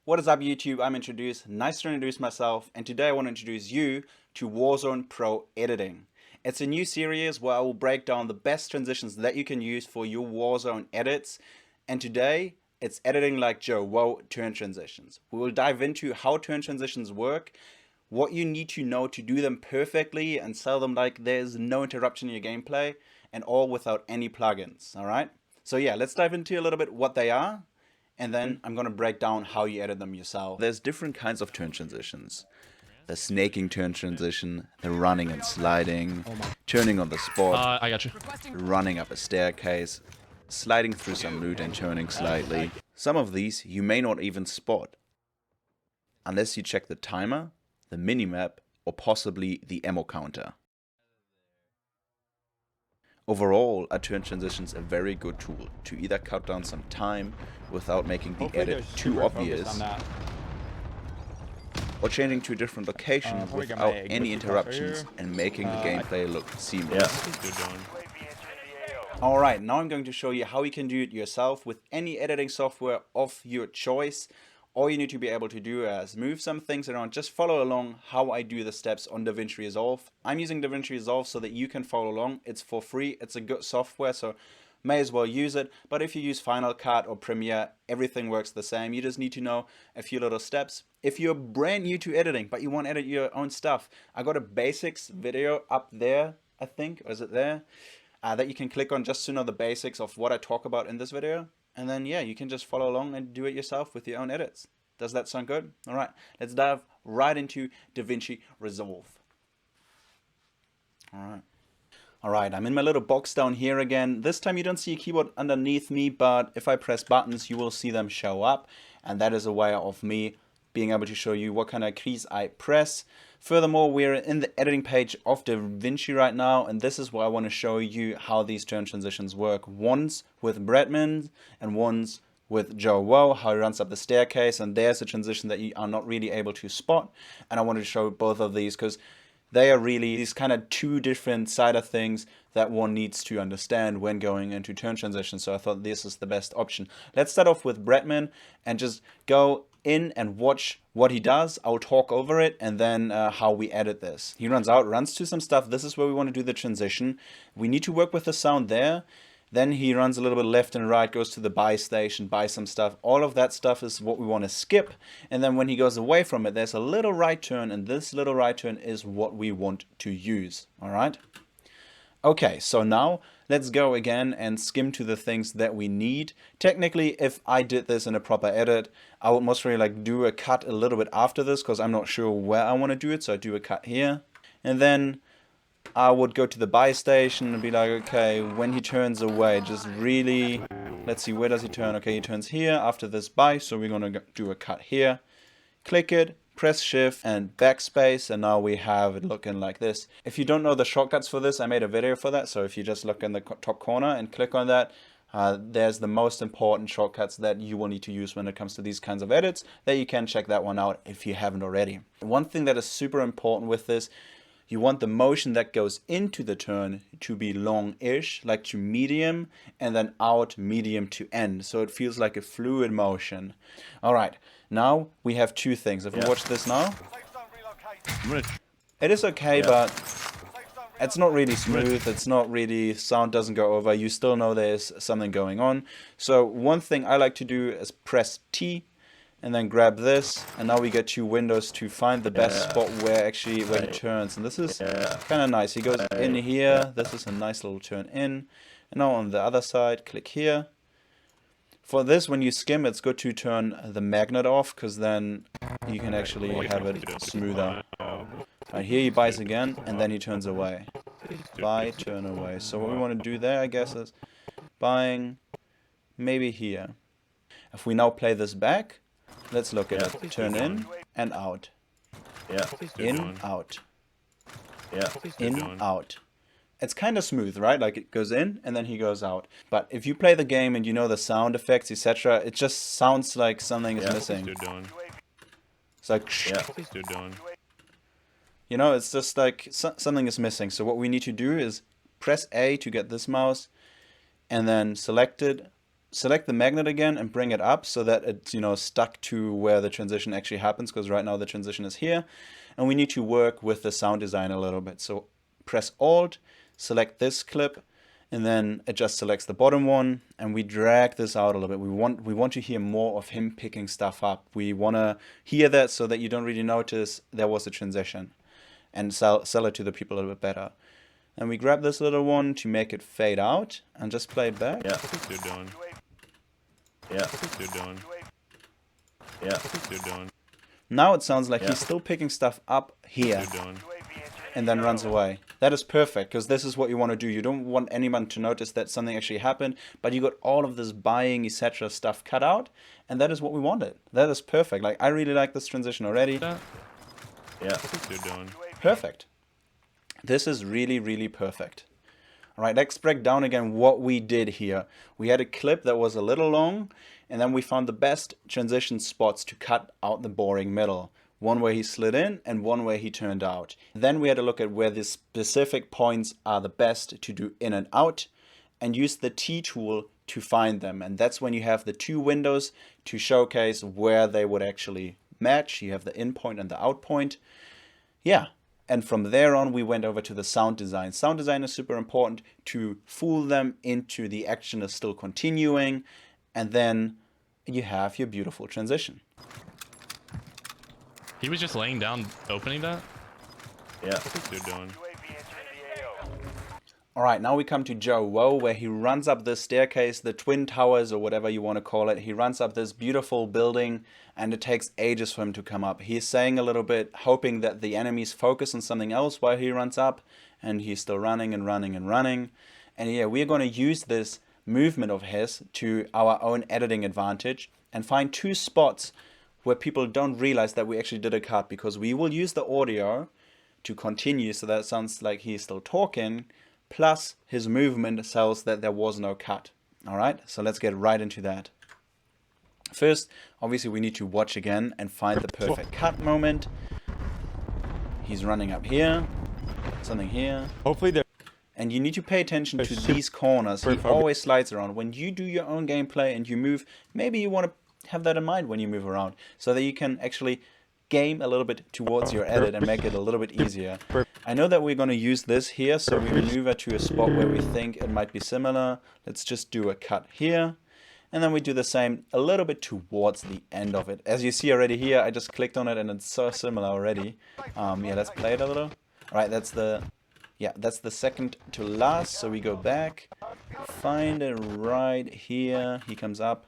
What is up YouTube? I'm Introduced. Nice to introduce myself, and today I want to introduce you to Warzone Pro Editing. It's a new series where I will break down the best transitions that you can use for your Warzone edits, and today it's editing like JoeWo turn transitions. We will dive into how turn transitions work, what you need to know to do them perfectly and sell them like there's no interruption in your gameplay, and all without any plugins. Alright? So yeah, let's dive into a little bit what they are, and then I'm going to break down how you edit them yourself. There's different kinds of turn transitions. The snaking turn transition, the running and sliding, turning on the spot, I got you. running up a staircase, sliding through some loot and turning slightly. Some of these you may not even spot, unless you check the timer, the minimap, or possibly the ammo counter. Overall, are turn transitions a very good tool to either cut down some time without making the edit too obvious, or changing to a different location without any interruptions and making the gameplay look seamless. Alright, now I'm going to show you how you can do it yourself with any editing software of your choice. All you need to be able to do is move some things around. Just follow along how I do the steps on Davinci Resolve. I'm using Davinci Resolve so that you can follow along. It's for free. It's a good software, so may as well use it. But if you use Final Cut or Premiere, everything works the same. You just need to know a few little steps. If you're brand new to editing, but you want to edit your own stuff, I got a basics video up there, I think, or is it there? That you can click on just to know the basics of what I talk about in this video. And then, yeah, you can just follow along and do it yourself with your own edits. Does that sound good? All right, let's dive right into Davinci Resolve. All right, I'm in my little box down here again. This time you don't see a keyboard underneath me, but if I press buttons, you will see them show up. And that is a way of me being able to show you what kind of keys I press. Furthermore, we're in the editing page of Davinci right now, and this is where I want to show you how these turn transitions work. One's with Bbreadman and one's with JoeWo, how he runs up the staircase, and there's a transition that you are not really able to spot. And I wanted to show both of these because they are really these kind of two different side of things that one needs to understand when going into turn transitions. So I thought this is the best option. Let's start off with Bbreadman and just go in and watch what he does. I'll talk over it and then how we edit this. He runs out, runs to some stuff. This is where we want to do the transition. We need to work with the sound there. Then he runs a little bit left and right, goes to the buy station, buys some stuff. All of that stuff is what we want to skip. And then when he goes away from it, there's a little right turn, and this little right turn is what we want to use. All right? Okay, so now let's go again and skim to the things that we need. Technically, if I did this in a proper edit, I would most really like do a cut a little bit after this because I'm not sure where I want to do it. So I do a cut here, and then I would go to the buy station and be like, okay, when he turns away, just really, let's see, where does he turn? Okay, he turns here after this buy, so we're going to do a cut here. Click it, press shift and backspace, and now we have it looking like this. If you don't know the shortcuts for this, I made a video for that, so if you just look in the top corner and click on that, there's the most important shortcuts that you will need to use when it comes to these kinds of edits, that you can check that one out if you haven't already. One thing that is super important with this, you want the motion that goes into the turn to be long-ish, like to medium, and then out medium to end. So it feels like a fluid motion. All right, now we have two things. If we watch this now, it is okay, but it's not really smooth. It's not really, sound doesn't go over. You still know there's something going on. So one thing I like to do is press T, and then grab this, and now we get two windows to find the best spot where he turns. And this is kind of nice. He goes in here. This is a nice little turn in. And now on the other side, click here. For this, when you skim, it's good to turn the magnet off, because then you can actually have it smoother. Right, here he buys again, and then he turns away. Buy, turn away. So what we want to do there, I guess, is buying maybe here. If we now play this back, let's look at it. Turn in and out. In, out. In, out. It's kind of smooth, right? Like it goes in and then he goes out. But if you play the game and you know the sound effects, etc., it just sounds like something is missing. It's like, you know, it's just like something is missing. So what we need to do is press A to get this mouse, and then select it, select the magnet again and bring it up so that it's, you know, stuck to where the transition actually happens, because right now the transition is here. And we need to work with the sound design a little bit. So press Alt, select this clip, and then it just selects the bottom one, and we drag this out a little bit. We want to hear more of him picking stuff up. We want to hear that so that you don't really notice there was a transition, and sell it to the people a little bit better. And we grab this little one to make it fade out and just play it back. Yeah. What's you doing? Yeah. What's you doing? Yeah. What's you doing? Now it sounds like he's still picking stuff up here and then runs away. That is perfect, because this is what you want to do. You don't want anyone to notice that something actually happened, but you got all of this buying, etc. stuff cut out, and that is what we wanted. That is perfect. Like, I really like this transition already. Yeah. What's you doing? Perfect. This is really, really perfect. All right, let's break down again what we did here. We had a clip that was a little long, and then we found the best transition spots to cut out the boring middle. One where he slid in and one where he turned out. Then we had to look at where the specific points are the best to do in and out, and use the T tool to find them. And that's when you have the two windows to showcase where they would actually match. You have the in point and the out point. Yeah. And from there on, we went over to the sound design. Sound design is super important to fool them into the action is still continuing. And then you have your beautiful transition. He was just laying down, opening that? Yeah. What's you doing? All right, now we come to JoeWo, where he runs up this staircase, the Twin Towers or whatever you want to call it. He runs up this beautiful building, and it takes ages for him to come up. He's saying a little bit, hoping that the enemies focus on something else while he runs up, and he's still running and running and running. And yeah, we're going to use this movement of his to our own editing advantage and find two spots where people don't realize that we actually did a cut, because we will use the audio to continue so that it sounds like he's still talking, plus his movement tells that there was no cut. All right, so let's get right into that. First, obviously we need to watch again and find the perfect cut moment. He's running up here, something here. Hopefully there. And you need to pay attention to these corners. He always slides around. When you do your own gameplay and you move, maybe you want to have that in mind when you move around, so that you can actually game a little bit towards your edit and make it a little bit easier. I know that we're going to use this here, so we maneuver to a spot where we think it might be similar. Let's just do a cut here. And then we do the same a little bit towards the end of it. As you see already here, I just clicked on it and it's so similar already. Yeah, let's play it a little. All right, that's the second to last. So we go back, find it right here. He comes up.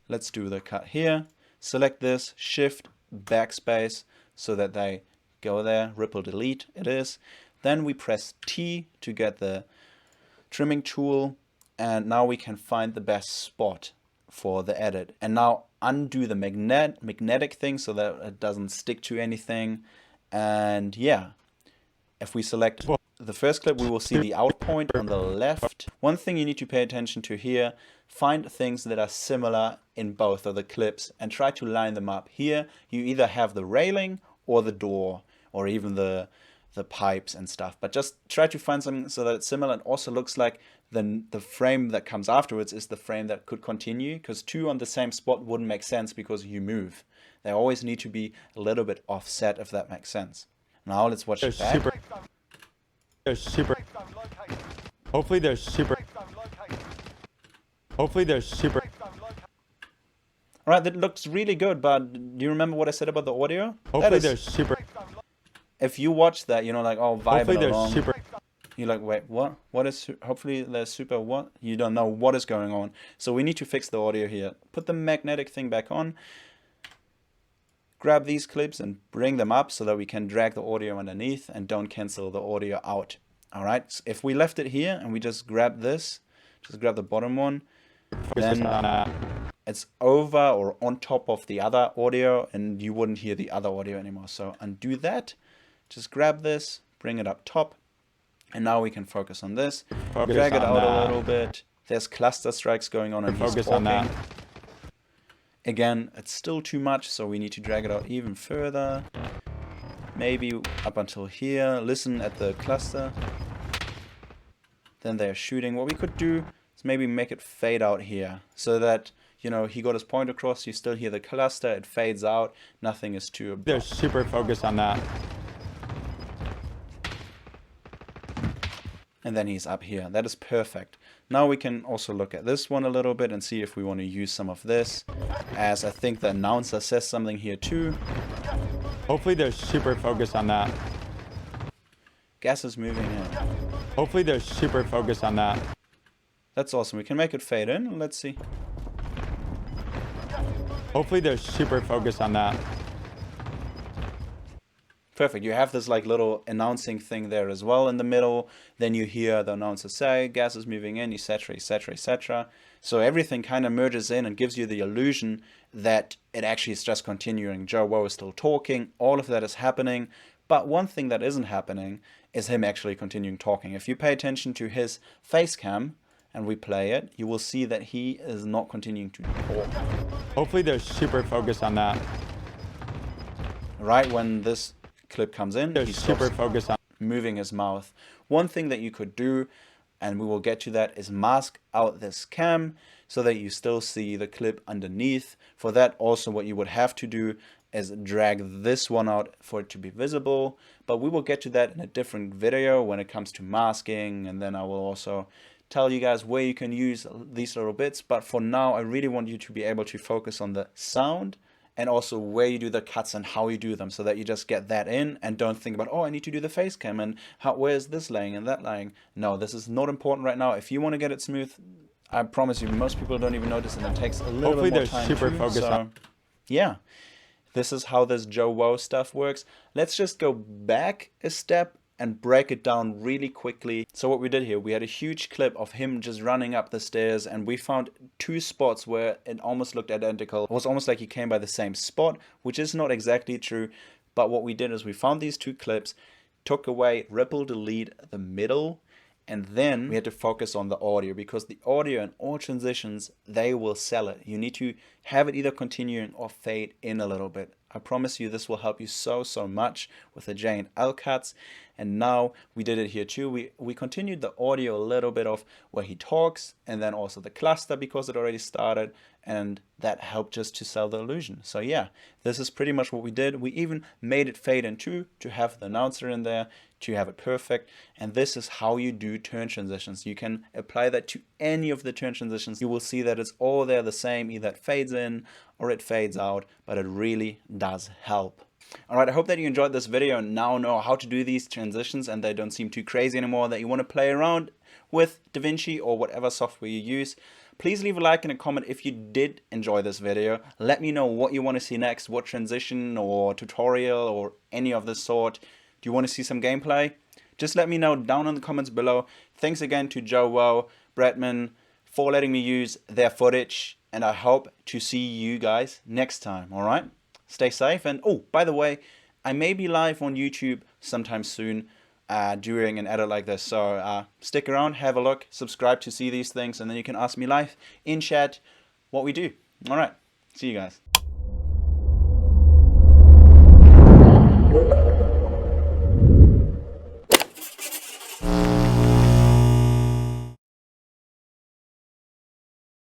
Let's do the cut here. Select this, shift, backspace, so that they go there. Ripple delete it is. Then we press T to get the trimming tool. And now we can find the best spot for the edit. And now undo the magnetic thing so that it doesn't stick to anything. And yeah, if we select the first clip, we will see the out point on the left. One thing you need to pay attention to here, find things that are similar in both of the clips and try to line them up. Here, you either have the railing or the door or even the pipes and stuff, but just try to find something so that it's similar and also looks like the frame that comes afterwards is the frame that could continue, because two on the same spot wouldn't make sense because you move. They always need to be a little bit offset, if that makes sense. Now let's watch it back. Hopefully there's super. Alright, that looks really good, but do you remember what I said about the audio? Hopefully there's super. If you watch that, you know, like, oh, Hopefully vibing there's along. super. You're like, wait, what? What is, hopefully there's super what? You don't know what is going on. So we need to fix the audio here. Put the magnetic thing back on. Grab these clips and bring them up so that we can drag the audio underneath and don't cancel the audio out. All right. So if we left it here and we just grab this, just grab the bottom one, then it's over or on top of the other audio and you wouldn't hear the other audio anymore. So undo that. Just grab this, bring it up top. And now we can focus on this. Drag it out a little bit. There's cluster strikes going on and he's talking. Again, it's still too much, so we need to drag it out even further. Maybe up until here. Listen at the cluster. Then they're shooting. What we could do, Let's maybe make it fade out here so that, you know, he got his point across. You still hear the cluster. It fades out. Nothing is too abrupt. They're super focused on that. And then he's up here. That is perfect. Now we can also look at this one a little bit and see if we want to use some of this, as I think the announcer says something here too. Hopefully they're super focused on that. Gas is moving in. Hopefully they're super focused on that. That's awesome. We can make it fade in. Let's see. Hopefully they're super focused on that. Perfect. You have this like little announcing thing there as well in the middle. Then you hear the announcer say, gas is moving in, etc., etc., etc. So everything kind of merges in and gives you the illusion that it actually is just continuing. JoeWo is still talking. All of that is happening. But one thing that isn't happening is him actually continuing talking. If you pay attention to his face cam and we play it, you will see that he is not continuing to talk. Hopefully they're super focused on that. Right when this clip comes in, They're he super stops focused on moving his mouth. One thing that you could do, and we will get to that, is mask out this cam so that you still see the clip underneath. For that, also what you would have to do is drag this one out for it to be visible, but we will get to that in a different video when it comes to masking, and then I will also tell you guys where you can use these little bits. But for now, I really want you to be able to focus on the sound and also where you do the cuts and how you do them, so that you just get that in and don't think about, oh, I need to do the face cam and where's this laying and that laying. No, this is not important right now. If you want to get it smooth, I promise you, most people don't even notice, and it takes a little Hopefully bit more they're time super too. focused So, on. yeah, this is how this JoeWo stuff works. Let's just go back a step and break it down really quickly. So what we did here, we had a huge clip of him just running up the stairs, and we found two spots where it almost looked identical. It was almost like he came by the same spot, which is not exactly true. But what we did is we found these two clips, took away ripple, delete the middle, and then we had to focus on the audio, because the audio and all transitions, they will sell it. You need to have it either continuing or fade in a little bit. I promise you this will help you so much with the J and L cuts. And now we did it here too. We continued the audio a little bit of where he talks, and then also the cluster because it already started, and that helped just to sell the illusion. So yeah, this is pretty much what we did. We even made it fade in too, to have the announcer in there, to have it perfect. And this is how you do turn transitions. You can apply that to any of the turn transitions. You will see that it's all there the same, either it fades in or it fades out, but it really does help. Alright, I hope that you enjoyed this video and now know how to do these transitions and they don't seem too crazy anymore, that you want to play around with Davinci or whatever software you use. Please leave a like and a comment if you did enjoy this video. Let me know what you want to see next, what transition or tutorial or any of this sort. Do you want to see some gameplay? Just let me know down in the comments below. Thanks again to JoeWo, Bbreadman for letting me use their footage, and I hope to see you guys next time, alright? Stay safe, and oh, by the way, I may be live on YouTube sometime soon during an edit like this, so stick around, have a look, subscribe to see these things, and then you can ask me live in chat what we do. Alright, see you guys.